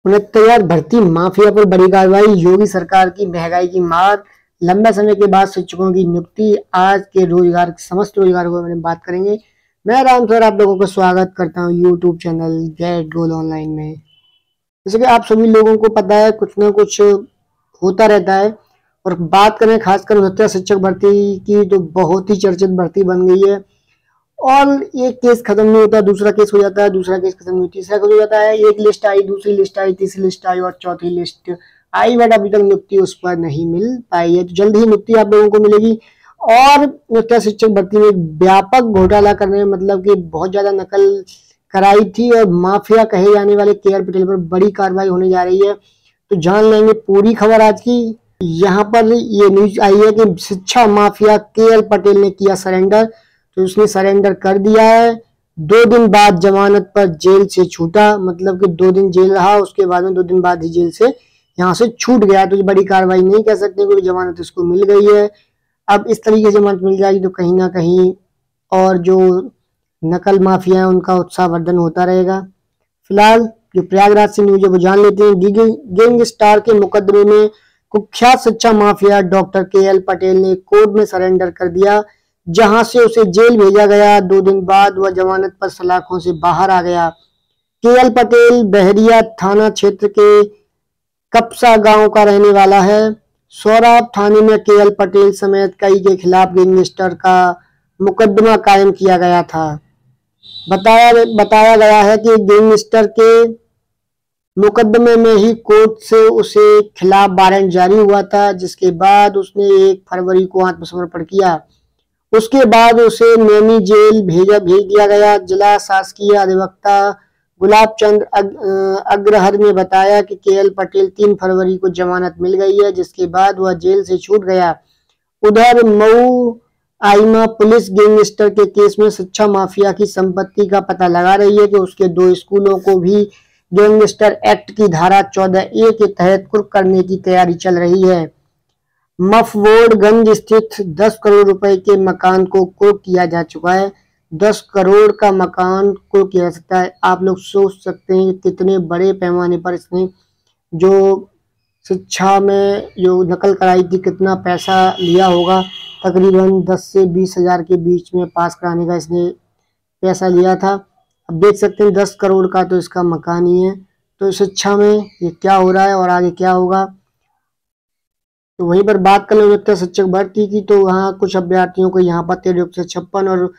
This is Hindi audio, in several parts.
उनहत्तर भर्ती माफिया पर बड़ी कार्रवाई, योगी सरकार की महंगाई की मार, लंबे समय के बाद शिक्षकों की नियुक्ति। आज के रोजगार समस्त रोजगार को में बात करेंगे। मैं राम सर आप लोगों का स्वागत करता हूं यूट्यूब चैनल गेट गोल ऑनलाइन में। जैसे कि आप सभी लोगों को पता है कुछ ना कुछ होता रहता है, और बात करें खासकर उनहत्तर शिक्षक भर्ती की तो बहुत ही चर्चित भर्ती बन गई है। और एक केस खत्म नहीं होता, दूसरा केस हो जाता है, दूसरा केस खत्म नहीं होता, तीसरा केस हो जाता है। एक लिस्ट आई, दूसरी लिस्ट आई, तीसरी लिस्ट आई और चौथी लिस्ट आई, बट अभी तक नियुक्ति उस पर नहीं मिल पाई है। तो जल्द ही नियुक्ति आप लोगों को मिलेगी। और उनहत्तर शिक्षक भर्ती में व्यापक घोटाला करने मतलब कि बहुत ज्यादा नकल कराई थी और माफिया कहे जाने वाले के.आर. पटेल पर बड़ी कार्रवाई होने जा रही है। तो जान लेंगे पूरी खबर आज की। यहाँ पर ये न्यूज आई है कि शिक्षा माफिया के.आर. पटेल ने किया सरेंडर, तो उसने सरेंडर कर दिया है। 2 दिन बाद जमानत पर जेल से छूटा, मतलब कि 2 दिन जेल रहा, उसके बाद में 2 दिन बाद ही जेल से यहाँ से छूट गया। तो बड़ी कार्रवाई नहीं कह सकते क्योंकि जमानत उसको मिल गई है। अब इस तरीके से जमानत मिल जाएगी तो कहीं ना कहीं और जो नकल माफिया है उनका उत्साहवर्धन होता रहेगा। फिलहाल जो प्रयागराज से न्यूज है वो जान लेते हैं। गैंगस्टर के मुकदमे में कुख्यात शिक्षा माफिया डॉक्टर के.एल. पटेल ने कोर्ट में सरेंडर कर दिया, जहां से उसे जेल भेजा गया। 2 दिन बाद वह जमानत पर सलाखों से बाहर आ गया। के.एल. पटेल बहरिया थाना क्षेत्र के कपसा गांव का रहने वाला है। सौराब थाने में के.एल. पटेल समेत कई के खिलाफ गैंगस्टर का मुकदमा कायम किया गया था। बताया गया है कि गैंगस्टर के मुकदमे में ही कोर्ट से उसे खिलाफ वारंट जारी हुआ था, जिसके बाद उसने 1 फरवरी को आत्मसमर्पण किया। उसके बाद उसे नैनी जेल भेज दिया गया। जिला शासकीय अधिवक्ता गुलाब चंद अग्रहर ने बताया कि के.एल. पटेल 3 फरवरी को जमानत मिल गई है, जिसके बाद वह जेल से छूट गया। उधर मऊ आइमा पुलिस गैंगस्टर के केस में शिक्षा माफिया की संपत्ति का पता लगा रही है कि उसके 2 स्कूलों को भी गैंगस्टर एक्ट की धारा 14A के तहत कुर्क करने की तैयारी चल रही है। मफवोड़गंज स्थित 10 करोड़ रुपए के मकान को कुर्क किया जा चुका है। 10 करोड़ का मकान कुर्क किया जा सकता है। आप लोग सोच सकते हैं कितने बड़े पैमाने पर इसने जो शिक्षा में जो नकल कराई थी कितना पैसा लिया होगा। तकरीबन 10 से 20 हजार के बीच में पास कराने का इसने पैसा लिया था। अब देख सकते हैं 10 करोड़ का तो इसका मकान ही है। तो शिक्षा में ये क्या हो रहा है और आगे क्या होगा। तो वहीं पर बात कर लेते हैं शिक्षक भर्ती की, तो वहाँ कुछ अभ्यर्थियों को यहाँ पर 1356 और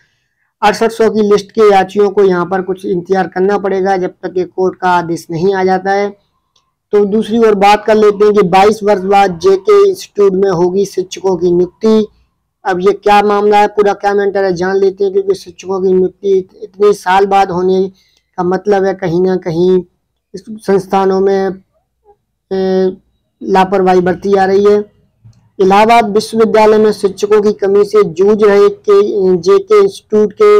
6800 की लिस्ट के याचियों को यहाँ पर कुछ इंतजार करना पड़ेगा जब तक ये कोर्ट का आदेश नहीं आ जाता है। तो दूसरी ओर बात कर लेते हैं कि 22 वर्ष बाद जेके इंस्टीट्यूट में होगी शिक्षकों की नियुक्ति। अब ये क्या मामला है, पूरा क्या मैटर है, जान लेते हैं। क्योंकि शिक्षकों की नियुक्ति इतने साल बाद होने का मतलब है कहीं ना कहीं इस संस्थानों में लापरवाही बरती जा रही है। इलाहाबाद विश्वविद्यालय में शिक्षकों की कमी से जूझ रहे जेके इंस्टीट्यूट के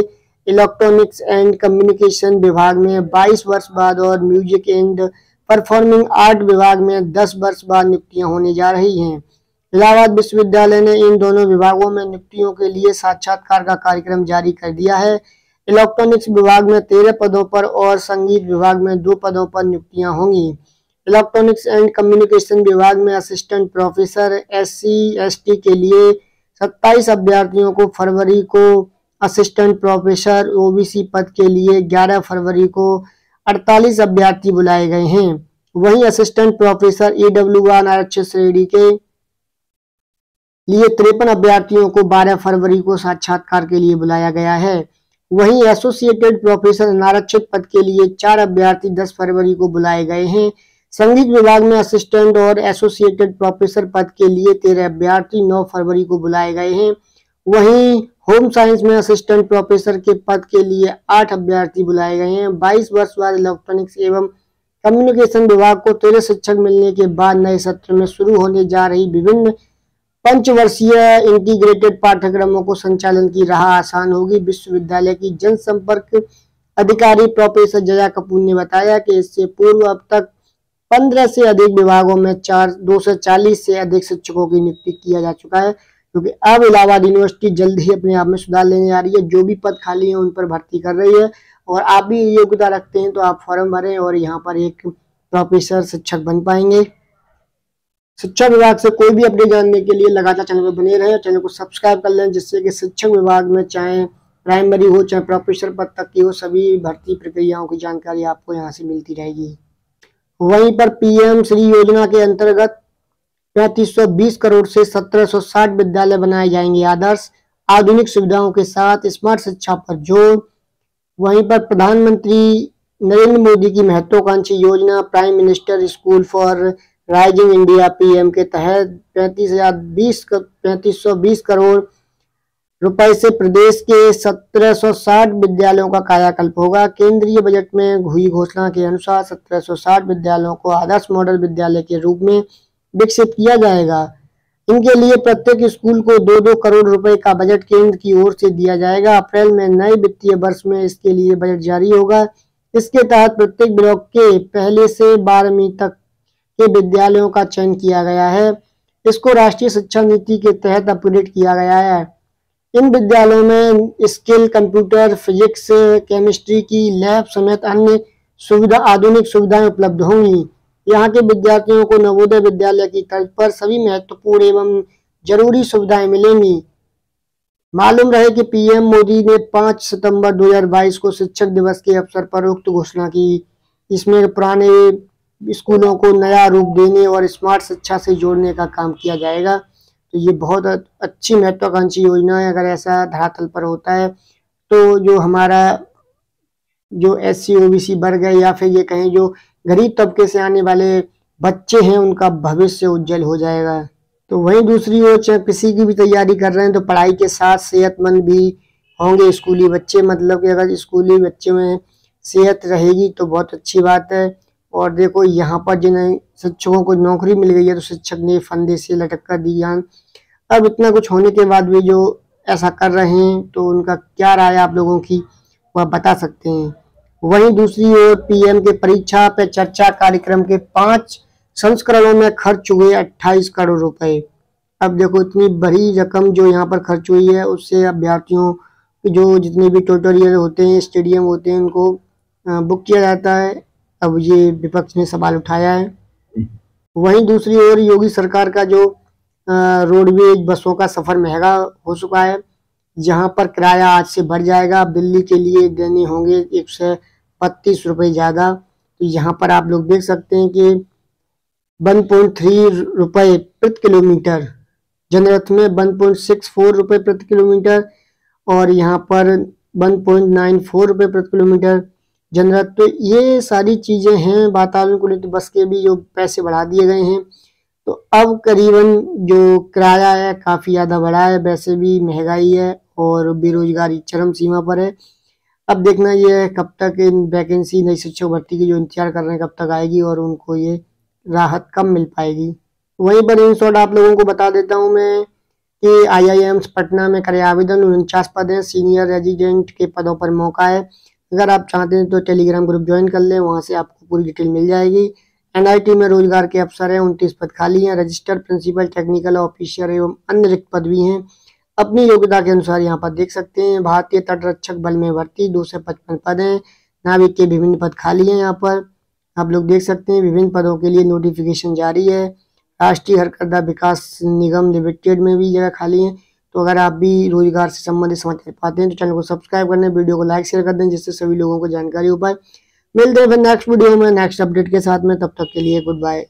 इलेक्ट्रॉनिक्स एंड कम्युनिकेशन विभाग में 22 वर्ष बाद और म्यूजिक एंड परफॉर्मिंग आर्ट विभाग में 10 वर्ष बाद नियुक्तियां होने जा रही हैं। इलाहाबाद विश्वविद्यालय ने इन दोनों विभागों में नियुक्तियों के लिए साक्षात्कार का कार्यक्रम जारी कर दिया है। इलेक्ट्रॉनिक्स विभाग में 13 पदों पर और संगीत विभाग में 2 पदों पर नियुक्तियां होंगी। इलेक्ट्रॉनिक्स एंड कम्युनिकेशन विभाग में असिस्टेंट प्रोफेसर SC/ST के लिए 27 अभ्यर्थियों को फरवरी को, असिस्टेंट प्रोफेसर OBC पद के लिए 11 फरवरी को 48 अभ्यर्थी बुलाए गए हैं। वहीं असिस्टेंट प्रोफेसर EWR आरक्षित श्रेणी के लिए 53 अभ्यर्थियों को 12 फरवरी को साक्षात्कार के लिए बुलाया गया है। वहीं एसोसिएटेड प्रोफेसर अनारक्षित पद के लिए 4 अभ्यर्थी 10 फरवरी को बुलाए गए हैं। संगीत विभाग में असिस्टेंट और एसोसिएटेड प्रोफेसर पद के लिए 13 अभ्यर्थी 9 फरवरी को बुलाए गए हैं। वहीं होम साइंस में असिस्टेंट प्रोफेसर के पद के लिए 8 अभ्यर्थी बुलाए गए हैं। 22 वर्ष बाद इलेक्ट्रॉनिक्स एवं कम्युनिकेशन विभाग को 13 शिक्षक मिलने के बाद नए सत्र में शुरू होने जा रही विभिन्न पंचवर्षीय इंटीग्रेटेड पाठ्यक्रमों को संचालन की राह आसान होगी। विश्वविद्यालय की जनसंपर्क अधिकारी प्रोफेसर जया कपूर ने बताया कि इससे पूर्व अब तक 15 से अधिक विभागों में 240 से अधिक शिक्षकों की नियुक्ति किया जा चुका है, क्योंकि अब इलाहाबाद यूनिवर्सिटी जल्द ही अपने आप में सुधार लेने जा रही है। जो भी पद खाली हैं उन पर भर्ती कर रही है और आप भी योग्यता रखते हैं तो आप फॉर्म भरें और यहाँ पर एक प्रोफेसर शिक्षक बन पाएंगे। शिक्षा विभाग से कोई भी अपडेट जानने के लिए लगातार चैनल पर बने रहें, चैनल को सब्सक्राइब कर लें, जिससे कि शिक्षक विभाग में चाहे प्राइमरी हो चाहे प्रोफेसर पद तक की हो, सभी भर्ती प्रक्रियाओं की जानकारी आपको यहाँ से मिलती रहेगी। वहीं पर पीएम श्री योजना के अंतर्गत 3520 करोड़ से 1760 विद्यालय बनाए जाएंगे आदर्श, आधुनिक सुविधाओं के साथ स्मार्ट शिक्षा पर जोर। वहीं पर प्रधानमंत्री नरेंद्र मोदी की महत्वाकांक्षी योजना prime minister school for rising India PM के तहत 3520 करोड़ रुपए से प्रदेश के 1760 विद्यालयों का कायाकल्प होगा। केंद्रीय बजट में हुई घोषणा के अनुसार 1760 विद्यालयों को आदर्श मॉडल विद्यालय के रूप में विकसित किया जाएगा। इनके लिए प्रत्येक स्कूल को 2-2 करोड़ रुपए का बजट केंद्र की ओर से दिया जाएगा। अप्रैल में नए वित्तीय वर्ष में इसके लिए बजट जारी होगा। इसके तहत प्रत्येक ब्लॉक के पहले से 12वीं तक के विद्यालयों का चयन किया गया है। इसको राष्ट्रीय शिक्षा नीति के तहत अपग्रेड किया गया है। इन विद्यालयों में स्किल, कंप्यूटर, फिजिक्स, केमिस्ट्री की लैब समेत अन्य आधुनिक सुविधाएं उपलब्ध होंगी। यहाँ के विद्यार्थियों को नवोदय विद्यालय की तर्ज पर सभी महत्वपूर्ण एवं जरूरी सुविधाएं मिलेंगी। मालूम रहे कि पीएम मोदी ने 5 सितंबर 2022 को शिक्षक दिवस के अवसर पर उक्त घोषणा की। इसमें पुराने स्कूलों को नया रूप देने और स्मार्ट शिक्षा से जोड़ने का काम किया जाएगा। तो ये बहुत अच्छी महत्वाकांक्षी योजना है। अगर ऐसा धरातल पर होता है तो जो हमारा जो SC OBC वर्ग है या फिर ये कहें जो गरीब तबके से आने वाले बच्चे हैं, उनका भविष्य उज्जवल हो जाएगा। तो वहीं दूसरी ओर चाहे किसी की भी तैयारी कर रहे हैं तो पढ़ाई के साथ सेहतमंद भी होंगे स्कूली बच्चे। मतलब कि अगर स्कूली बच्चे में सेहत रहेगी तो बहुत अच्छी बात है। और देखो यहाँ पर जिन शिक्षकों को नौकरी मिल गई है तो शिक्षक ने फंदे से लटक कर दी जान। अब इतना कुछ होने के बाद भी जो ऐसा कर रहे हैं तो उनका क्या राय आप लोगों की वह बता सकते हैं। वहीं दूसरी ओर पीएम के परीक्षा पे चर्चा कार्यक्रम के 5 संस्करणों में खर्च हुए 28 करोड़ रुपए। अब देखो इतनी बड़ी रकम जो यहाँ पर खर्च हुई है, उससे अभ्यर्थियों जो जितने भी ट्यूटोरियल होते हैं, स्टेडियम होते हैं, उनको बुक किया जाता है। अब ये विपक्ष ने सवाल उठाया है। वहीं दूसरी ओर योगी सरकार का जो रोडवेज बसों का सफर महंगा हो चुका है, जहां पर किराया आज से बढ़ जाएगा। दिल्ली के लिए देने होंगे 132 रुपये ज़्यादा। तो यहाँ पर आप लोग देख सकते हैं कि 1.3 रुपये प्रति किलोमीटर, जनरथ में 1.64 रुपये प्रति किलोमीटर और यहाँ पर 1.94 रुपये प्रति किलोमीटर जनरथ। तो ये सारी चीज़ें हैं। वातानुकूलित बस के भी जो पैसे बढ़ा दिए गए हैं। तो अब करीबन जो किराया है काफ़ी ज़्यादा बढ़ा है। वैसे भी महंगाई है और बेरोजगारी चरम सीमा पर है। अब देखना ये है कब तक इन वैकेंसी नई शिक्षक भर्ती की जो इंतजार कर रहे हैं कब तक आएगी और उनको ये राहत कब मिल पाएगी। वहीं पर इन शॉर्ट आप लोगों को बता देता हूँ मैं कि IIMs पटना में करे आवेदन। 49 पद हैं। सीनियर रेजिडेंट के पदों पर मौका है। अगर आप चाहते हैं तो टेलीग्राम ग्रुप ज्वाइन कर लें, वहाँ से आपको पूरी डिटेल मिल जाएगी। NIT में रोजगार के अवसर हैं। 29 पद खाली हैं। रजिस्टर्ड प्रिंसिपल, टेक्निकल ऑफिसर एवं अन्य रिक्त पद भी हैं। अपनी योग्यता के अनुसार यहाँ पर देख सकते हैं। भारतीय तटरक्षक बल में भर्ती 255 पद हैं। नाविक के विभिन्न पद खाली हैं। यहाँ पर आप लोग देख सकते हैं विभिन्न पदों के लिए नोटिफिकेशन जारी है। राष्ट्रीय हथकरघा विकास निगम लिमिटेड में भी जगह खाली है। तो अगर आप भी रोजगार से संबंधित समाचार पाते हैं तो चैनल को सब्सक्राइब करने, वीडियो को लाइक शेयर कर दें, जिससे सभी लोगों को जानकारी हो पाए। मिलते हैं फिर नेक्स्ट वीडियो में नेक्स्ट अपडेट के साथ में। तब तक के लिए गुड बाय।